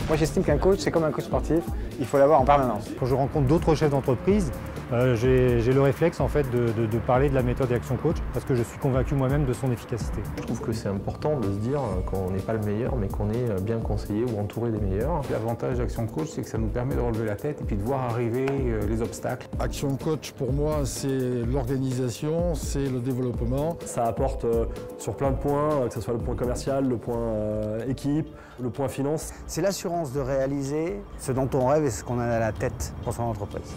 Moi j'estime qu'un coach, c'est comme un coach sportif, il faut l'avoir en permanence. Quand je rencontre d'autres chefs d'entreprise, j'ai le réflexe en fait de parler de la méthode Action Coach parce que je suis convaincu moi-même de son efficacité. Je trouve que c'est important de se dire qu'on n'est pas le meilleur mais qu'on est bien conseillé ou entouré des meilleurs. L'avantage d'Action Coach, c'est que ça nous permet de relever la tête et puis de voir arriver les obstacles. Action Coach, pour moi, c'est l'organisation, c'est le développement. Ça apporte sur plein de points, que ce soit le point commercial, le point équipe, le point finance. C'est l'assurance de réaliser ce dont on rêve et ce qu'on a à la tête pour son entreprise.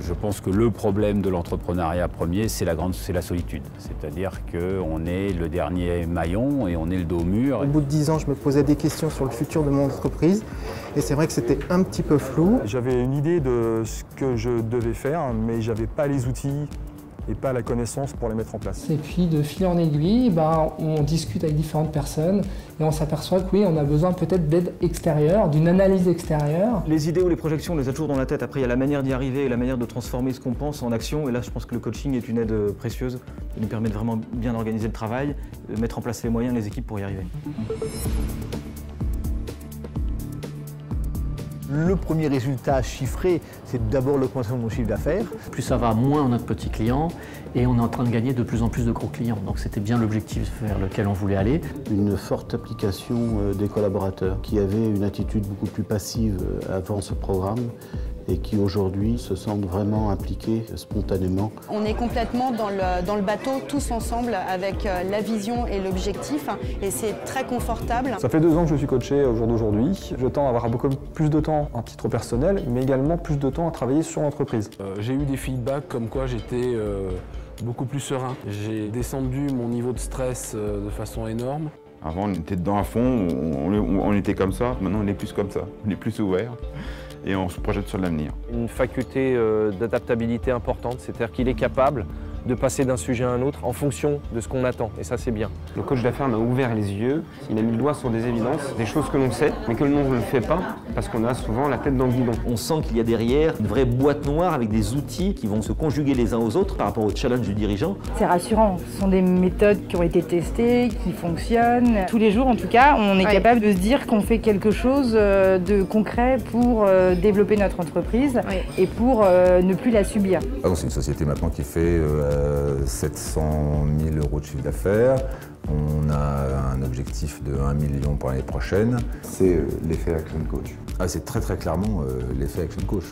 Je pense que le problème de l'entrepreneuriat premier, c'est la solitude. C'est-à-dire qu'on est le dernier maillon et on est le dos au mur. Au bout de 10 ans, je me posais des questions sur le futur de mon entreprise et c'est vrai que c'était un petit peu flou. J'avais une idée de ce que je devais faire, mais je n'avais pas les outils et pas la connaissance pour les mettre en place. Et puis de fil en aiguille, on discute avec différentes personnes et on s'aperçoit que oui, on a besoin peut-être d'aide extérieure, d'une analyse extérieure. Les idées ou les projections, on les a toujours dans la tête. Après, il y a la manière d'y arriver et la manière de transformer ce qu'on pense en action. Et là, je pense que le coaching est une aide précieuse. Il nous permet de vraiment bien organiser le travail, de mettre en place les moyens, les équipes pour y arriver. Le premier résultat chiffré, c'est d'abord l'augmentation de mon chiffre d'affaires. Plus ça va, moins on a de petits clients et on est en train de gagner de plus en plus de gros clients. Donc c'était bien l'objectif vers lequel on voulait aller. Une forte application des collaborateurs qui avaient une attitude beaucoup plus passive avant ce programme et qui aujourd'hui se sentent vraiment impliqués spontanément. On est complètement dans le bateau, tous ensemble, avec la vision et l'objectif, et c'est très confortable. Ça fait 2 ans que je suis coaché au jour d'aujourd'hui. Je tends à avoir beaucoup plus de temps en titre personnel, mais également plus de temps à travailler sur l'entreprise. J'ai eu des feedbacks comme quoi j'étais beaucoup plus serein. J'ai descendu mon niveau de stress de façon énorme. Avant, on était dedans à fond, on était comme ça. Maintenant, on est plus comme ça. On est plus ouvert. Et on se projette sur l'avenir. Une faculté d'adaptabilité importante, c'est-à-dire qu'il est capable de passer d'un sujet à un autre en fonction de ce qu'on attend, et ça c'est bien. Le coach d'affaires m'a ouvert les yeux, il a mis le doigt sur des évidences, des choses que l'on sait, mais que l'on ne le fait pas, parce qu'on a souvent la tête dans le guidon. On sent qu'il y a derrière une vraie boîte noire avec des outils qui vont se conjuguer les uns aux autres par rapport au challenge du dirigeant. C'est rassurant, ce sont des méthodes qui ont été testées, qui fonctionnent. Tous les jours en tout cas, on est capable de se dire qu'on fait quelque chose de concret pour développer notre entreprise et pour ne plus la subir. C'est une société maintenant qui fait 700 000 € de chiffre d'affaires. On a un objectif de 1 million pour l'année prochaine. C'est l'effet Action Coach. C'est très clairement l'effet Action Coach.